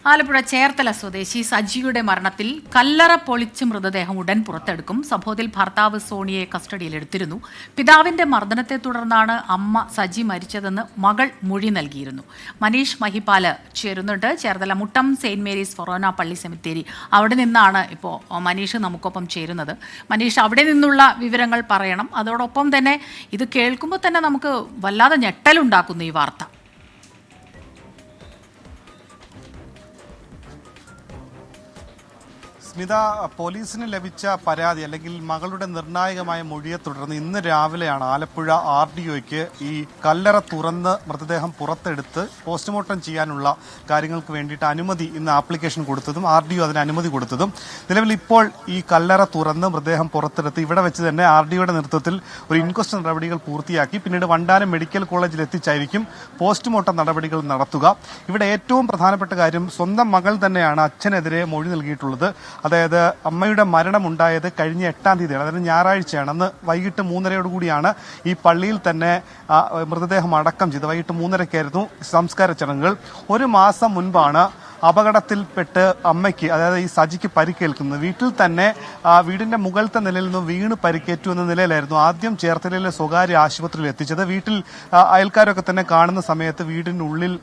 ആലപ്പുഴ ചേർത്തല സ്വദേശി സജിയുടെ മരണത്തിൽ കല്ലറ പൊളിച്ച് മൃതദേഹം ഉടൻ പുറത്തെടുക്കും. സംഭവത്തിൽ ഭർത്താവ് സോണിയെ കസ്റ്റഡിയിലെടുത്തിരുന്നു. പിതാവിന്റെ മർദ്ദനത്തെ തുടർന്നാണ് അമ്മ സജി മരിച്ചതെന്ന് മകൾ മൊഴി നൽകിയിരുന്നു. മനീഷ് മഹിപാല് ചേരുന്നുണ്ട്. ചേർത്തല മുട്ടം സെയിന്റ് മേരീസ് ഫൊറോന പള്ളി സെമിത്തേരി, അവിടെ നിന്നാണ് ഇപ്പോൾ മനീഷ് നമുക്കൊപ്പം ചേരുന്നത്. മനീഷ്, അവിടെ നിന്നുള്ള വിവരങ്ങൾ പറയണം. അതോടൊപ്പം തന്നെ ഇത് കേൾക്കുമ്പോൾ തന്നെ നമുക്ക് വല്ലാതെ ഞെട്ടലുണ്ടാക്കുന്നു ഈ വാർത്ത. സ്മിത, പോലീസിന് ലഭിച്ച പരാതി അല്ലെങ്കിൽ മകളുടെ നിർണായകമായ മൊഴിയെ തുടർന്ന് ഇന്ന് രാവിലെയാണ് ആലപ്പുഴ RDOയ്ക്ക് ഈ കല്ലറ തുറന്ന് മൃതദേഹം പുറത്തെടുത്ത് പോസ്റ്റ്മോർട്ടം ചെയ്യാനുള്ള കാര്യങ്ങൾക്ക് വേണ്ടിയിട്ട് അനുമതി ഇന്ന് ആപ്ലിക്കേഷൻ കൊടുത്തതും RDO അതിന് അനുമതി കൊടുത്തതും. നിലവിൽ ഇപ്പോൾ ഈ കല്ലറ തുറന്ന് മൃതദേഹം പുറത്തെടുത്ത് ഇവിടെ വെച്ച് തന്നെ RDOയുടെ നേതൃത്വത്തിൽ ഒരു ഇൻക്വസ്റ്റ് നടപടികൾ പൂർത്തിയാക്കി പിന്നീട് വണ്ടാനം മെഡിക്കൽ കോളേജിൽ എത്തിച്ചായിരിക്കും പോസ്റ്റ്മോർട്ടം നടപടികൾ നടത്തുക. ഇവിടെ ഏറ്റവും പ്രധാനപ്പെട്ട കാര്യം, സ്വന്തം മകൾ തന്നെയാണ് അച്ഛനെതിരെ മൊഴി നൽകിയിട്ടുള്ളത്. അതായത് അമ്മയുടെ മരണമുണ്ടായത് കഴിഞ്ഞ 8-ാം തീയതിയാണ്, അതായത് ഞായറാഴ്ചയാണ്. അന്ന് വൈകിട്ട് 3:30 ഈ പള്ളിയിൽ തന്നെ മൃതദേഹം അടക്കം ചെയ്ത് വൈകിട്ട് 3:30 സംസ്കാര ചടങ്ങുകൾ. ഒരു മാസം മുൻപാണ് അപകടത്തിൽപ്പെട്ട് അമ്മയ്ക്ക്, അതായത് ഈ സജിക്ക് പരിക്കേൽക്കുന്നത്. വീട്ടിൽ തന്നെ വീടിന്റെ മുകളിലത്തെ നിലയിൽ നിന്ന് വീണ് പരിക്കേറ്റു എന്ന നിലയിലായിരുന്നു ആദ്യം ചേർത്തലയിലെ സ്വകാര്യ ആശുപത്രിയിൽ എത്തിച്ചത്. വീട്ടിൽ അയൽക്കാരൊക്കെ തന്നെ കാണുന്ന സമയത്ത് വീടിനുള്ളിൽ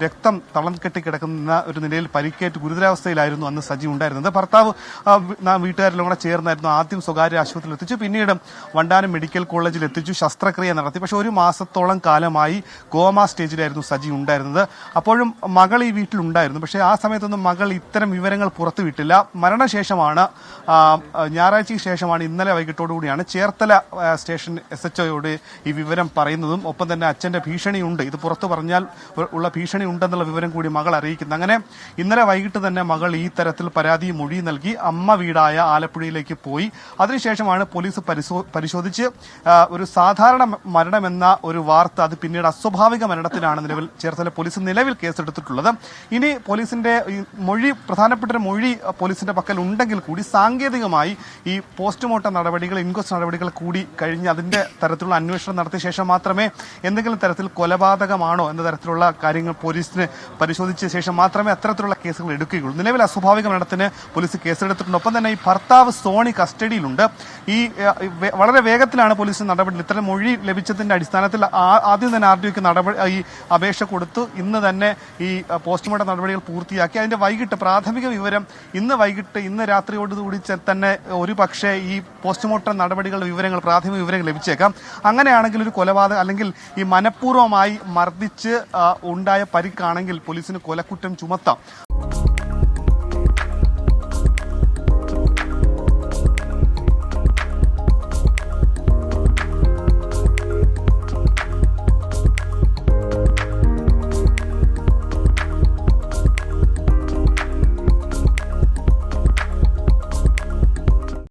രക്തം തളം കെട്ടി കിടക്കുന്ന ഒരു നിലയിൽ പരിക്കേറ്റ് ഗുരുതരാവസ്ഥയിലായിരുന്നു അന്ന് സജി ഉണ്ടായിരുന്നത്. ഭർത്താവ് വീട്ടുകാരെല്ലാം കൂടെ ചേർന്നായിരുന്നു ആദ്യം സ്വകാര്യ ആശുപത്രിയിൽ എത്തിച്ചു, പിന്നീട് വണ്ടാനം മെഡിക്കൽ കോളേജിൽ എത്തിച്ചു, ശസ്ത്രക്രിയ നടത്തി. പക്ഷെ ഒരു മാസത്തോളം കാലമായി കോമ സ്റ്റേജിലായിരുന്നു സജി ഉണ്ടായിരുന്നത്. അപ്പോഴും മകൾ ഈ വീട്ടിലുണ്ടായിരുന്നു. പക്ഷേ ആ സമയത്തൊന്നും മകൾ ഇത്തരം വിവരങ്ങൾ പുറത്തുവിട്ടില്ല. മരണശേഷമാണ്, ഞായറാഴ്ചയ്ക്ക് ശേഷമാണ്, ഇന്നലെ വൈകിട്ടോടുകൂടിയാണ് ചേർത്തല സ്റ്റേഷൻ SHOയോട് ഈ വിവരം പറയുന്നതും ഒപ്പം തന്നെ അച്ഛന്റെ ഭീഷണിയുണ്ട്, ഇത് പുറത്തു പറഞ്ഞാൽ ഉള്ള ഭീഷണി ഉണ്ടെന്നുള്ള വിവരം കൂടി മകൾ അറിയിക്കുന്നത്. അങ്ങനെ ഇന്നലെ വൈകിട്ട് തന്നെ മകൾ ഈ തരത്തിൽ പരാതി മൊഴി നൽകി അമ്മ വീടായ ആലപ്പുഴയിലേക്ക് പോയി. അതിനുശേഷമാണ് പോലീസ് പരിശോധിച്ച് ഒരു സാധാരണ മരണമെന്ന ഒരു വാർത്ത, അത് പിന്നീട് അസ്വാഭാവിക മരണത്തിനാണ് നിലവിൽ ചേർത്തല പോലീസ് നിലവിൽ കേസെടുത്തിട്ടുള്ളത്. ഇനി പോലീസിന്റെ മൊഴി, പ്രധാനപ്പെട്ട ഒരു മൊഴി പോലീസിന്റെ പക്കൽ ഉണ്ടെങ്കിൽ കൂടി സാങ്കേതികമായി ഈ പോസ്റ്റ്മോർട്ടം നടപടികൾ, ഇൻക്വസ്റ്റ് നടപടികൾ കൂടി കഴിഞ്ഞ് അതിന്റെ തരത്തിലുള്ള അന്വേഷണം നടത്തിയ ശേഷം മാത്രമേ എന്തെങ്കിലും തരത്തിൽ കൊലപാതകമാണോ എന്ന തരത്തിലുള്ള കാര്യങ്ങൾ പോലീസിന് പരിശോധിച്ച ശേഷം മാത്രമേ അത്തരത്തിലുള്ള കേസുകൾ എടുക്കുകയുള്ളൂ. നിലവിൽ അസ്വാഭാവിക മരണത്തിന് പോലീസ് കേസെടുത്തിട്ടുണ്ട്. ഒപ്പം തന്നെ ഈ ഭർത്താവ് സോണി കസ്റ്റഡിയിലുണ്ട്. ഈ വളരെ വേഗത്തിലാണ് പോലീസിന് നടപടി. ഇത്തരം മൊഴി ലഭിച്ചതിന്റെ അടിസ്ഥാനത്തിൽ ആദ്യം തന്നെ RDOയ്ക്ക് ഈ അപേക്ഷ കൊടുത്തു. ഇന്ന് തന്നെ ഈ പോസ്റ്റ്മോർട്ടം നടപടികൾ പൂർത്തിയാക്കി. അതിന്റെ വൈകിട്ട് പ്രാഥമിക വിവരം ഇന്ന് രാത്രിയോടുകൂടി തന്നെ ഒരു പക്ഷേ ഈ പോസ്റ്റ്മോർട്ടം നടപടികളുടെ വിവരങ്ങൾ, പ്രാഥമിക വിവരങ്ങൾ ലഭിച്ചേക്കാം. അങ്ങനെയാണെങ്കിൽ ഒരു കൊലപാതകം അല്ലെങ്കിൽ ഈ മനഃപൂർവ്വമായി മർദ്ദിച്ച് ഉണ്ടായ പരിക്കാണെങ്കിൽ പോലീസിന് കൊലക്കുറ്റം ചുമത്താം.